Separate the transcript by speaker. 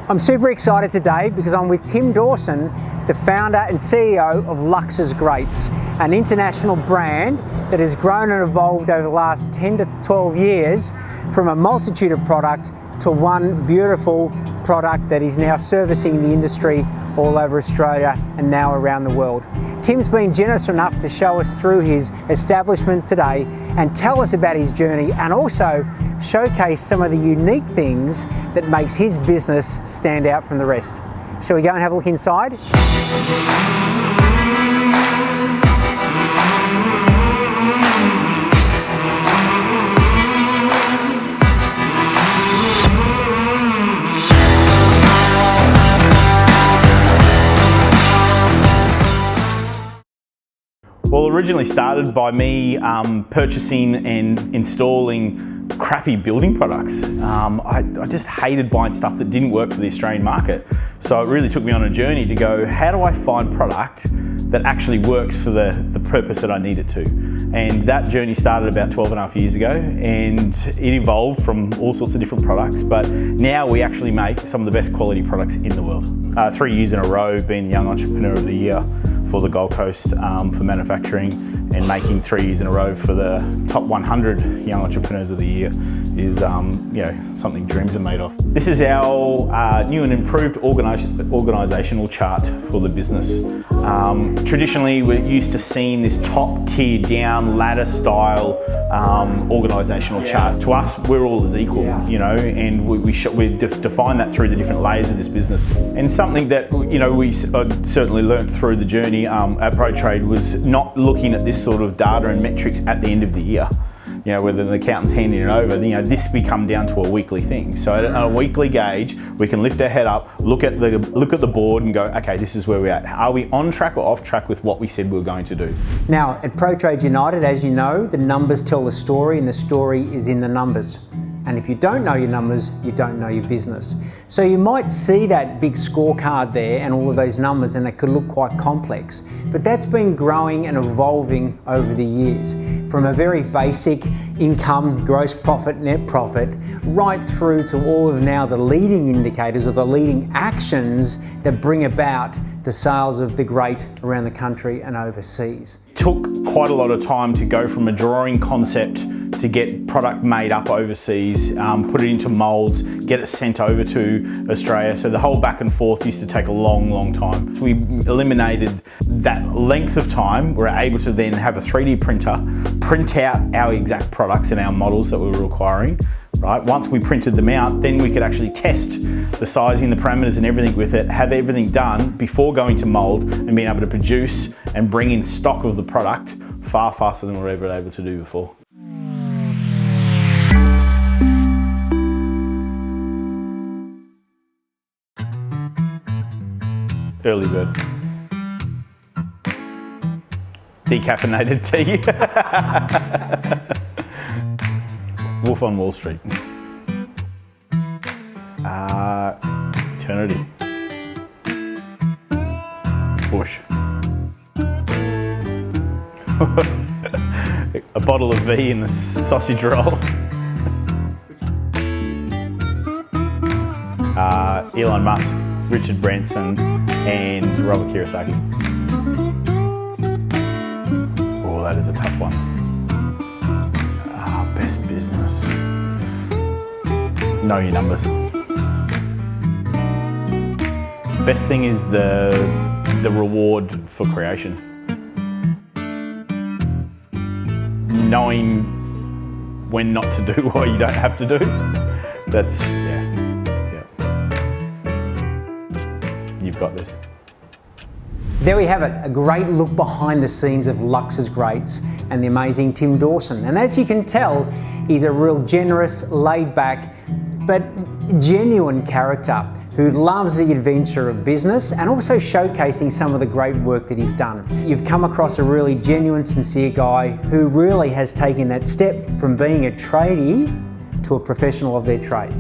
Speaker 1: I'm super excited today because I'm with Tim Dawson, the founder and CEO of Lauxes Grates, an international brand that has grown and evolved over the last 10 to 12 years from a multitude of product to one beautiful product that is now servicing the industry all over Australia and now around the world. Tim's been generous enough to show us through his establishment today and tell us about his journey, and also showcase some of the unique things that makes his business stand out from the rest. Shall we go and have a look inside?
Speaker 2: Well, originally started by me purchasing and installing crappy building products. I just hated buying stuff that didn't work for the Australian market. So it really took me on a journey to go, how do I find product that actually works for the purpose that I need it to? And that journey started about 12 and a half years ago, and it evolved from all sorts of different products, but now we actually make some of the best quality products in the world. 3 years in a row being the Young Entrepreneur of the Year for the Gold Coast for manufacturing, and making 3 years in a row for the top 100 Young Entrepreneurs of the Year is something dreams are made of. This is our new and improved organisational chart for the business. Traditionally, we're used to seeing this top tier down ladder style organisational chart. To us, we're all as equal, and we define that through the different layers of this business. And something that we certainly learnt through the journey at ProTrade was not looking at this sort of data and metrics at the end of the year. Whether the accountant's handing it over, this become down to a weekly thing. So at a weekly gauge, we can lift our head up, look at the board and go, okay, this is where we're at. Are we on track or off track with what we said we were going to do?
Speaker 1: Now, at ProTrade United, as you know, the numbers tell the story, and the story is in the numbers. And if you don't know your numbers, you don't know your business. So you might see that big scorecard there and all of those numbers, and it could look quite complex. But that's been growing and evolving over the years, from a very basic income, gross profit, net profit, right through to all of now the leading indicators or the leading actions that bring about the sales of the great around the country and overseas.
Speaker 2: It took quite a lot of time to go from a drawing concept to get product made up overseas, put it into molds, get it sent over to Australia. So the whole back and forth used to take a long, long time. So we eliminated that length of time. We're able to then have a 3D printer, print out our exact products and our models that we were requiring. Right? Once we printed them out, then we could actually test the sizing, the parameters and everything with it, have everything done before going to mold and being able to produce and bring in stock of the product far faster than we were ever able to do before. Early bird. Decaffeinated tea. Wolf on Wall Street. Eternity. Bush. A bottle of V in the sausage roll. Elon Musk, Richard Branson, and Robert Kiyosaki. Oh, that is a tough one. Best business. Know your numbers. Best thing is the reward for creation. Knowing when not to do what you don't have to do. That's, yeah. You've got this.
Speaker 1: There we have it, a great look behind the scenes of Lauxes Grates and the amazing Tim Dawson. And as you can tell, he's a real generous, laid-back, but genuine character who loves the adventure of business and also showcasing some of the great work that he's done. You've come across a really genuine, sincere guy who really has taken that step from being a tradie to a professional of their trade.